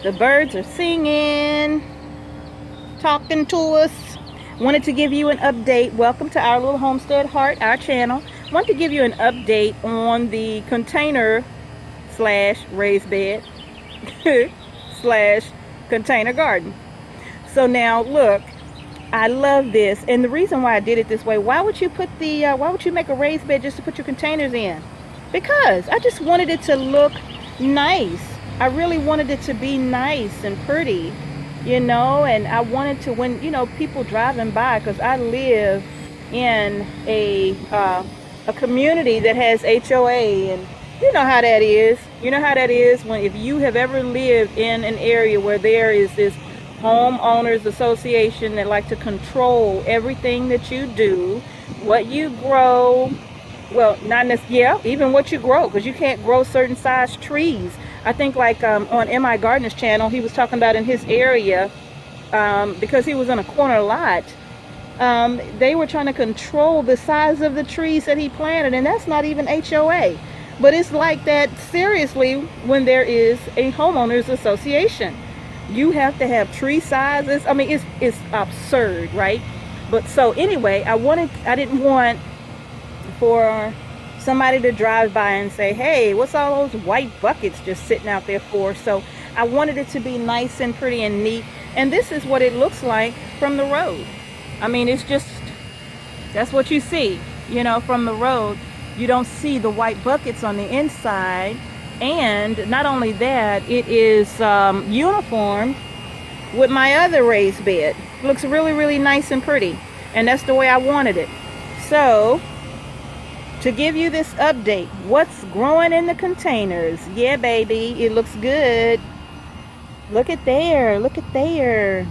The birds are singing, talking to us. Wanted to give you an update. Welcome to our little Homestead Heart, our channel. Want to give you an update on the container slash raised bed slash container garden. So now look, I love this, and the reason why I did it this way, why would you make a raised bed just to put your containers in? Because I just wanted it to look nice. I really wanted it to be nice and pretty, and I wanted to, when people driving by, because I live in a community that has HOA, and you know how that is. You know how that is when, if you have ever lived in an area where there is this homeowners association that like to control everything that you do, what you grow, well, not necessarily, yeah, even what you grow, because you can't grow certain size trees. I think like on MI Gardener's channel, he was talking about in his area, because he was in a corner lot, they were trying to control the size of the trees that he planted, and that's not even HOA. But it's like that, seriously, when there is a homeowners association. You have to have tree sizes. I mean, it's absurd, right? But so anyway, I didn't want for somebody to drive by and say, hey, what's all those white buckets just sitting out there for? So I wanted it to be nice and pretty and neat. And this is what it looks like from the road. I mean, it's just, that's what you see, from the road. You don't see the white buckets on the inside. And not only that, it is uniform with my other raised bed. Looks really, really nice and pretty. And that's the way I wanted it. So, to give you this update, what's growing in the containers? Yeah, baby, it looks good. Look at there. Look at there.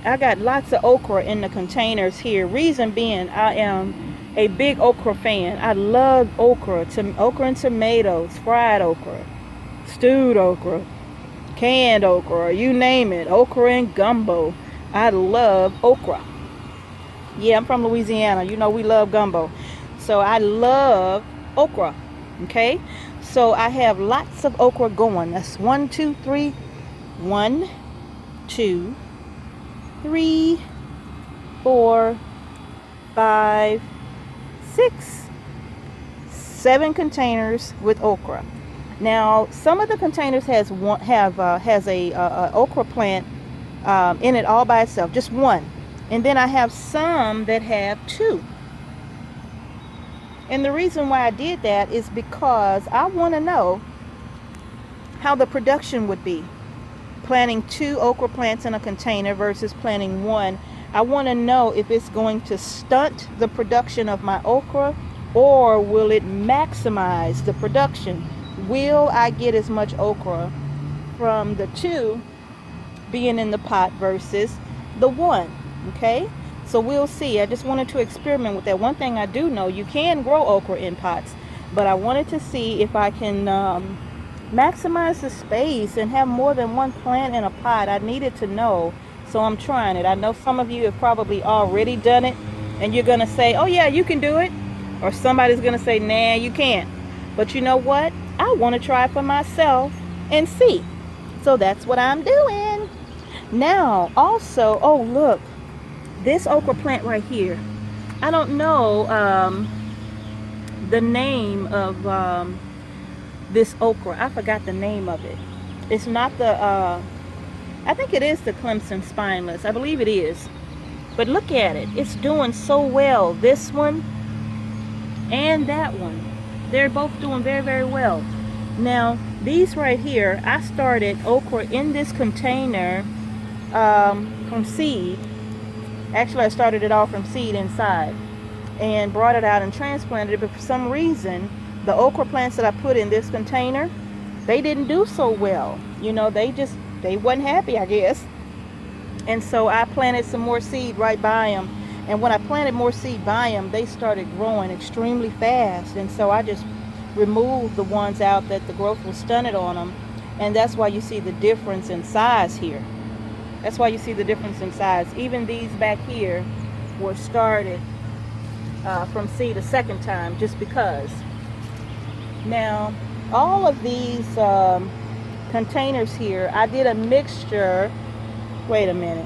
I got lots of okra in the containers here. Reason being, I am a big okra fan. I love okra. Okra and tomatoes, fried okra, stewed okra, canned okra, you name it. Okra and gumbo. I love okra. Yeah, I'm from Louisiana. We love gumbo. So I love okra. Okay? So I have lots of okra going. That's 1, 2, 3. 1, 2, 3, 4, 5, 6, 7 containers with okra. Now, some of the containers has a okra plant in it all by itself, just one. And then I have some that have 2. And the reason why I did that is because I want to know how the production would be. Planting 2 okra plants in a container versus planting 1. I want to know if it's going to stunt the production of my okra, or will it maximize the production? Will I get as much okra from the 2 being in the pot versus the 1? Okay, so we'll see. I just wanted to experiment with that. One thing I do know, you can grow okra in pots, but I wanted to see if I can maximize the space and have more than 1 plant in a pot. I needed to know. So I'm trying it. I know some of you have probably already done it, and you're going to say, oh yeah, you can do it. Or somebody's going to say, nah, you can't. But you know what? I want to try for myself and see. So that's what I'm doing. Now, also, oh look, this okra plant right here. I don't know the name of this okra. I forgot the name of it. It's not the... I think it is the Clemson Spineless. I believe it is. But look at it. It's doing so well. This one and that one. They're both doing very, very well. Now, these right here, I started okra in this container from seed. Actually, I started it all from seed inside and brought it out and transplanted it. But for some reason, the okra plants that I put in this container, they didn't do so well. They wasn't happy, I guess. And so I planted some more seed right by them. And when I planted more seed by them, they started growing extremely fast. And so I just removed the ones out that the growth was stunted on them. And that's why you see the difference in size here. That's why you see the difference in size. Even these back here were started from seed a second time, just because. Now, all of these containers here, I did a mixture. Wait a minute.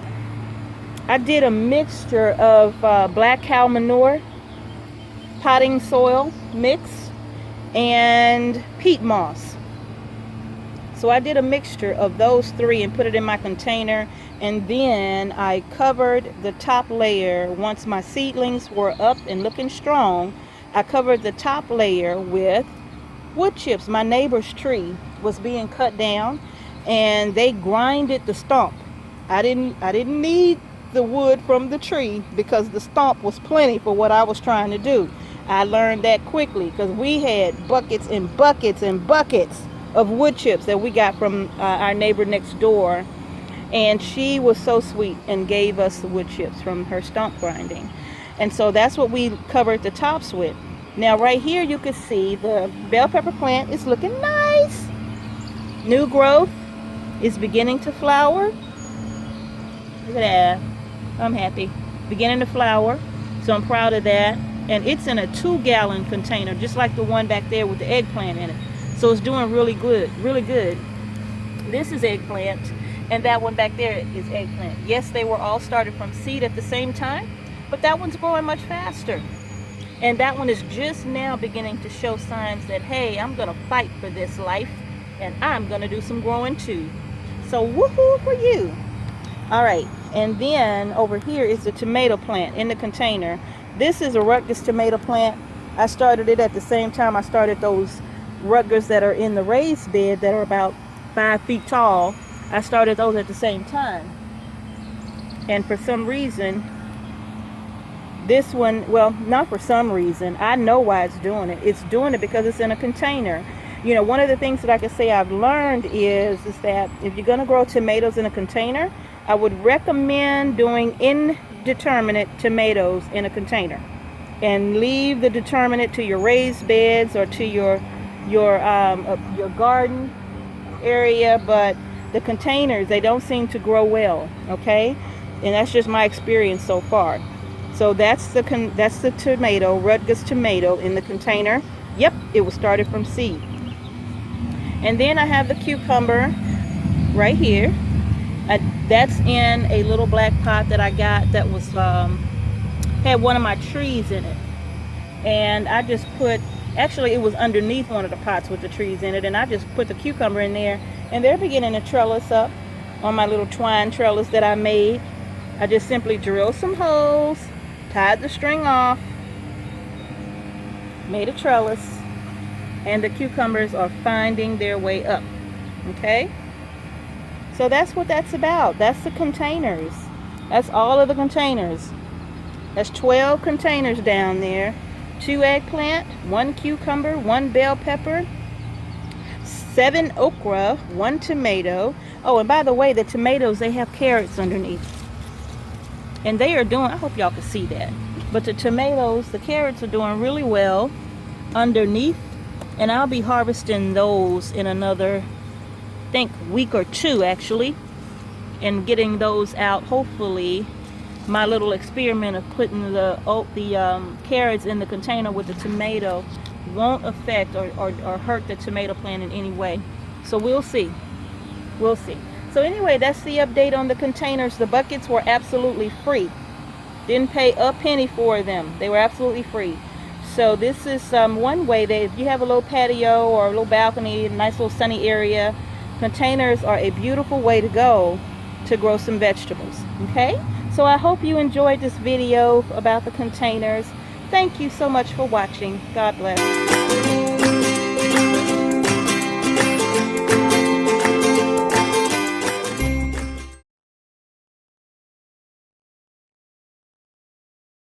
I did a mixture of black cow manure, potting soil mix, and peat moss. So I did a mixture of those three and put it in my container, and then I covered the top layer. Once my seedlings were up and looking strong, I covered the top layer with wood chips. My neighbor's tree was being cut down and they grinded the stump. I didn't need the wood from the tree because the stump was plenty for what I was trying to do. I learned that quickly because we had buckets and buckets and buckets of wood chips that we got from our neighbor next door, and she was so sweet and gave us the wood chips from her stump grinding. And so that's what we covered the tops with. Now right here you can see the bell pepper plant is looking nice. New growth is beginning to flower. Look at that. I'm happy. Beginning to flower, so I'm proud of that. And it's in a 2-gallon container, just like the one back there with the eggplant in it. So it's doing really good, really good. This is eggplant, and that one back there is eggplant. Yes, they were all started from seed at the same time, but that one's growing much faster. And that one is just now beginning to show signs that, hey, I'm gonna fight for this life, and I'm gonna do some growing too. So woohoo for you. All right, and then over here is the tomato plant in the container. This is a Rutgers tomato plant. I started it at the same time I started those Rutgers that are in the raised bed that are about 5 feet tall. I started those at the same time. And for some reason, this one, well, not for some reason, I know why it's doing it. It's doing it because it's in a container. You know, one of the things that I can say I've learned is that if you're going to grow tomatoes in a container, I would recommend doing indeterminate tomatoes in a container, and leave the determinate to your raised beds or to your garden area. But the containers, they don't seem to grow well, okay? And that's just my experience so far. So that's the tomato, Rutgers tomato in the container. Yep, it was started from seed. And then I have the cucumber right here. That's in a little black pot that I got that was had one of my trees in it. And I just put, actually it was underneath one of the pots with the trees in it, and I just put the cucumber in there, and they're beginning to trellis up on my little twine trellis that I made. I just simply drilled some holes, tied the string off, made a trellis, and the cucumbers are finding their way up. Okay, so that's what that's about. That's the containers. That's all of the containers. That's 12 containers down there. 2 eggplant, 1 cucumber, 1 bell pepper, 7 okra, 1 tomato. Oh, and by the way, the tomatoes, they have carrots underneath. And they are doing, I hope y'all can see that. But the tomatoes, the carrots are doing really well underneath. And I'll be harvesting those in another, I think, week or 2 actually. And getting those out, hopefully. My little experiment of putting the carrots in the container with the tomato won't affect or hurt the tomato plant in any way. So we'll see. We'll see. So anyway, that's the update on the containers. The buckets were absolutely free. Didn't pay a penny for them. They were absolutely free. So this is one way that if you have a little patio or a little balcony, a nice little sunny area, containers are a beautiful way to go to grow some vegetables. Okay? So I hope you enjoyed this video about the containers. Thank you so much for watching. God bless.